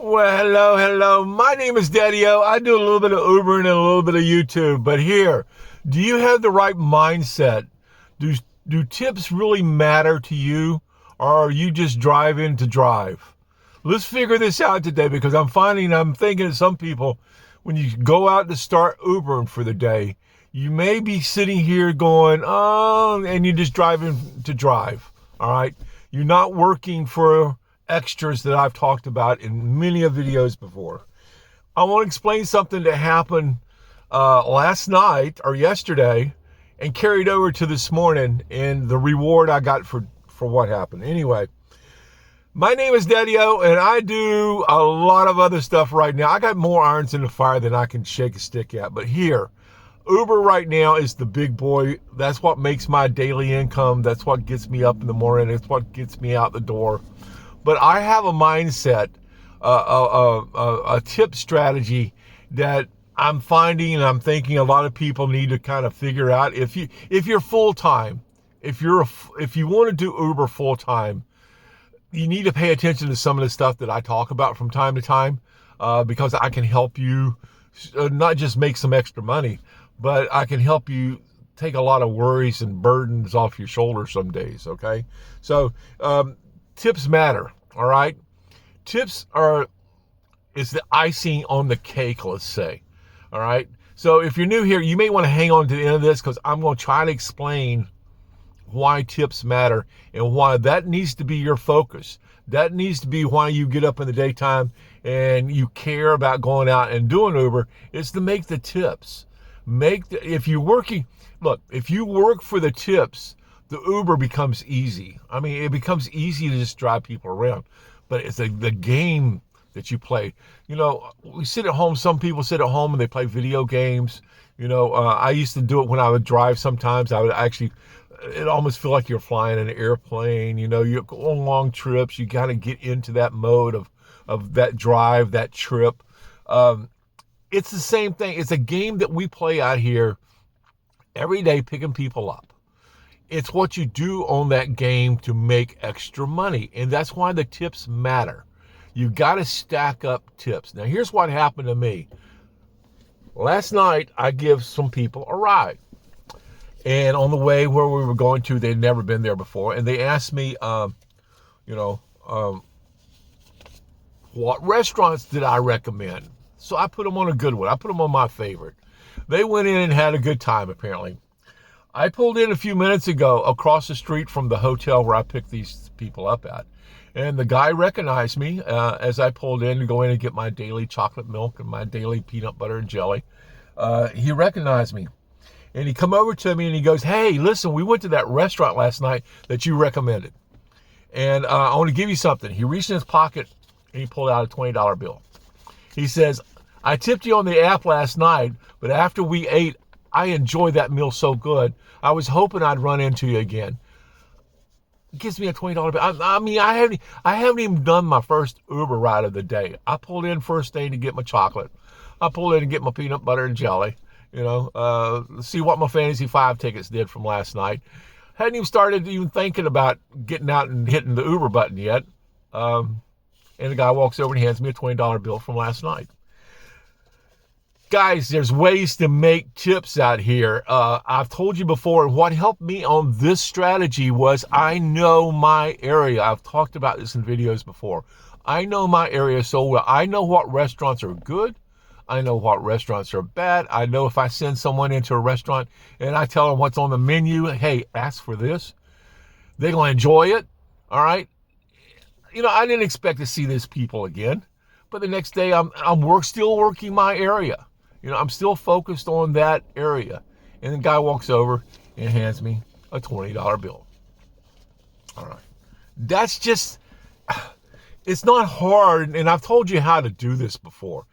Well, hello. My name is Daddy-O. I do a little bit of Ubering and a little bit of YouTube. But here, do you have the right mindset? Do tips really matter to you, or are you just driving to drive? Let's figure this out today, because I'm thinking of some people, when you go out to start Ubering for the day, you may be sitting here going, oh, and you're just driving to drive. All right. You're not working for extras that I've talked about in many of videos before. I want to explain something that happened last night or yesterday and carried over to this morning, and the reward I got for what happened. Anyway, my name is Daddy-O, and I do a lot of other stuff right now. I got more irons in the fire than I can shake a stick at. But here, Uber right now is the big boy. That's what makes my daily income. That's what gets me up in the morning. It's what gets me out the door. But I have a mindset, a tip strategy that I'm finding and I'm thinking a lot of people need to kind of figure out. If you're full time, if you want to do Uber full time, you need to pay attention to some of the stuff that I talk about from time to time, because I can help you not just make some extra money, but I can help you take a lot of worries and burdens off your shoulders some days. Okay, so tips matter. All right, tips is the icing on the cake, let's say. All right, so if you're new here, you may want to hang on to the end of this, because I'm going to try to explain why tips matter and why that needs to be your focus. That needs to be why you get up in the daytime and you care about going out and doing Uber. It's to make the tips. If you work for the tips, the Uber becomes easy. I mean, it becomes easy to just drive people around, but it's the game that you play. You know, we sit at home. Some people sit at home and they play video games. You know, I used to do it when I would drive. Sometimes I would actually, it almost feel like you're flying an airplane. You know, you're going long trips. You got to get into that mode of that drive, that trip. It's the same thing. It's a game that we play out here every day, picking people up. It's what you do on that game to make extra money. And that's why the tips matter. You got to stack up tips. Now, here's what happened to me. Last night, I give some people a ride. And on the way where we were going to, they'd never been there before. And they asked me, what restaurants did I recommend? So I put them on a good one. I put them on my favorite. They went in and had a good time, apparently. I pulled in a few minutes ago across the street from the hotel where I picked these people up at. And the guy recognized me as I pulled in to go in and get my daily chocolate milk and my daily peanut butter and jelly. He recognized me. And he come over to me and he goes, hey, listen, we went to that restaurant last night that you recommended. And I want to give you something. He reached in his pocket and he pulled out a $20 bill. He says, I tipped you on the app last night, but after we ate, I enjoyed that meal so good. I was hoping I'd run into you again. Gives me a $20 bill. I mean, I haven't even done my first Uber ride of the day. I pulled in first thing to get my chocolate. I pulled in to get my peanut butter and jelly. You know, see what my Fantasy 5 tickets did from last night. Hadn't even started thinking about getting out and hitting the Uber button yet. And the guy walks over and hands me a $20 bill from last night. Guys, there's ways to make tips out here. I've told you before, and what helped me on this strategy was I know my area. I've talked about this in videos before. I know my area so well. I know what restaurants are good. I know what restaurants are bad. I know if I send someone into a restaurant and I tell them what's on the menu, hey, ask for this, they're going to enjoy it. All right. You know, I didn't expect to see these people again, but the next day I'm still working my area. You know, I'm still focused on that area. And the guy walks over and hands me a $20 bill. All right. That's just, it's not hard. And I've told you how to do this before.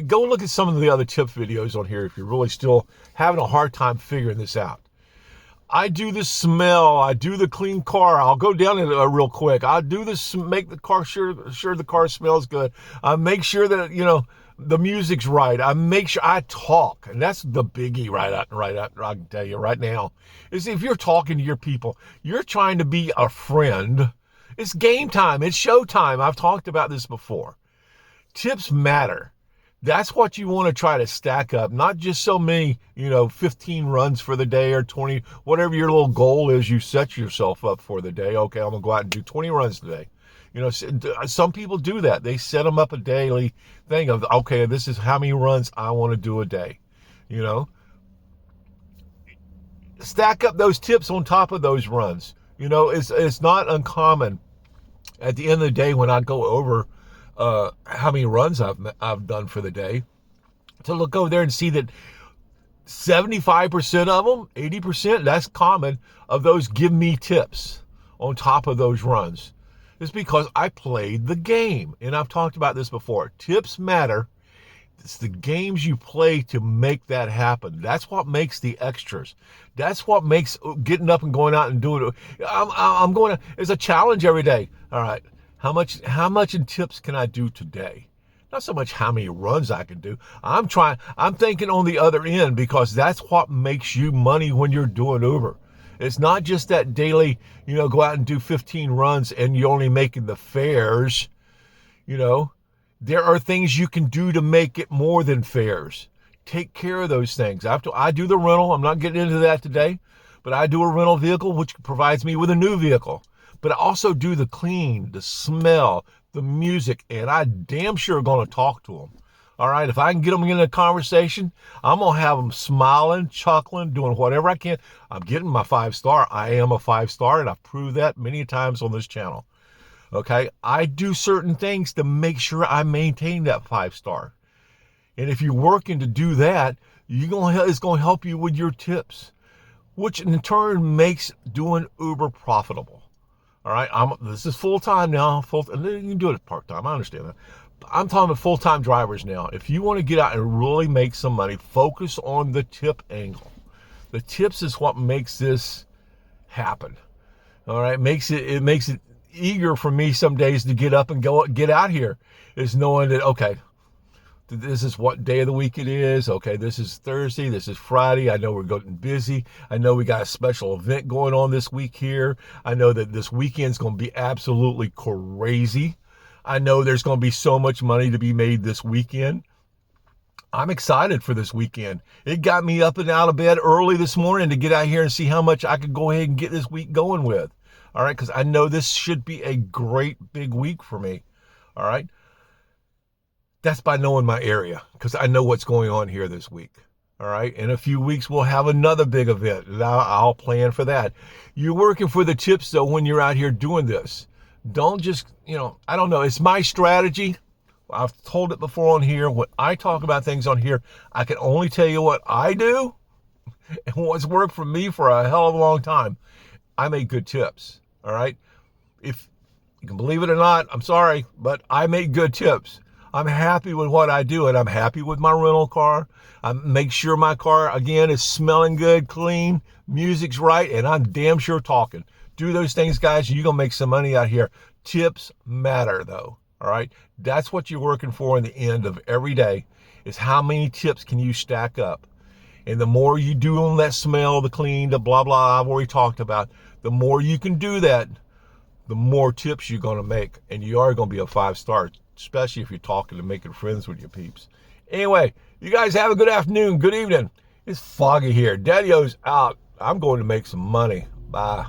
Go look at some of the other tip videos on here if you're really still having a hard time figuring this out. I do the smell. I do the clean car. I'll go down it real quick. I do this, make the car sure the car smells good. I make sure that, you know, the music's right. I make sure I talk. And that's the biggie right out. I can tell you right now. Is if you're talking to your people, you're trying to be a friend. It's game time. It's show time. I've talked about this before. Tips matter. That's what you want to try to stack up, not just so many, 15 runs for the day or 20, whatever your little goal is you set yourself up for the day. Okay, I'm going to go out and do 20 runs today. Some people do that. They set them up a daily thing of, okay, this is how many runs I want to do a day. Stack up those tips on top of those runs. It's not uncommon at the end of the day when I go over how many runs I've done for the day, to look over there and see that 75% of them, 80%, that's common, of those give me tips on top of those runs. It's because I played the game. And I've talked about this before. Tips matter. It's the games you play to make that happen. That's what makes the extras. That's what makes getting up and going out and doing it. I'm going to, it's a challenge every day. All right. How much in tips can I do today? Not so much how many runs I can do. I'm thinking on the other end, because that's what makes you money when you're doing Uber. It's not just that daily, go out and do 15 runs and you're only making the fares. There are things you can do to make it more than fares. Take care of those things. I do the rental. I'm not getting into that today, but I do a rental vehicle, which provides me with a new vehicle. But I also do the clean, the smell, the music, and I damn sure going to talk to them. All right, if I can get them in a conversation, I'm going to have them smiling, chuckling, doing whatever I can. I'm getting my 5-star. I am a 5-star, and I've proved that many times on this channel. Okay, I do certain things to make sure I maintain that 5-star. And if you're working to do that, it's going to help you with your tips, which in turn makes doing Uber profitable. All right, this is full-time now. You can do it part-time. I understand that. I'm talking about full-time drivers now. If you want to get out and really make some money, focus on the tip angle. The tips is what makes this happen. All right, it makes it eager for me some days to get up and get out here, is knowing that, okay, this is what day of the week it is. Okay, this is Thursday, this is Friday. I know we're getting busy. I know we got a special event going on this week here. I know that this weekend's going to be absolutely crazy. I know there's going to be so much money to be made this weekend. I'm excited for this weekend. It got me up and out of bed early this morning to get out here and see how much I could go ahead and get this week going with. All right, because I know this should be a great big week for me. All right. That's by knowing my area, because I know what's going on here this week. All right. In a few weeks, we'll have another big event, and I'll plan for that. You're working for the tips, though, when you're out here doing this. Don't just, I don't know. It's my strategy. I've told it before on here. When I talk about things on here, I can only tell you what I do and what's worked for me for a hell of a long time. I make good tips. All right. If you can believe it or not, I'm sorry, but I make good tips. I'm happy with what I do, and I'm happy with my rental car. I make sure my car, again, is smelling good, clean, music's right, and I'm damn sure talking. Do those things, guys. You're going to make some money out here. Tips matter, though. All right. That's what you're working for in the end of every day, is how many tips can you stack up? And the more you do on that smell, the clean, the blah, blah, I've already talked about, the more you can do that, the more tips you're going to make. And you are going to be a 5-star, especially if you're talking and making friends with your peeps. Anyway, you guys have a good afternoon, good evening. It's foggy here. Daddy-O's out. I'm going to make some money. Bye.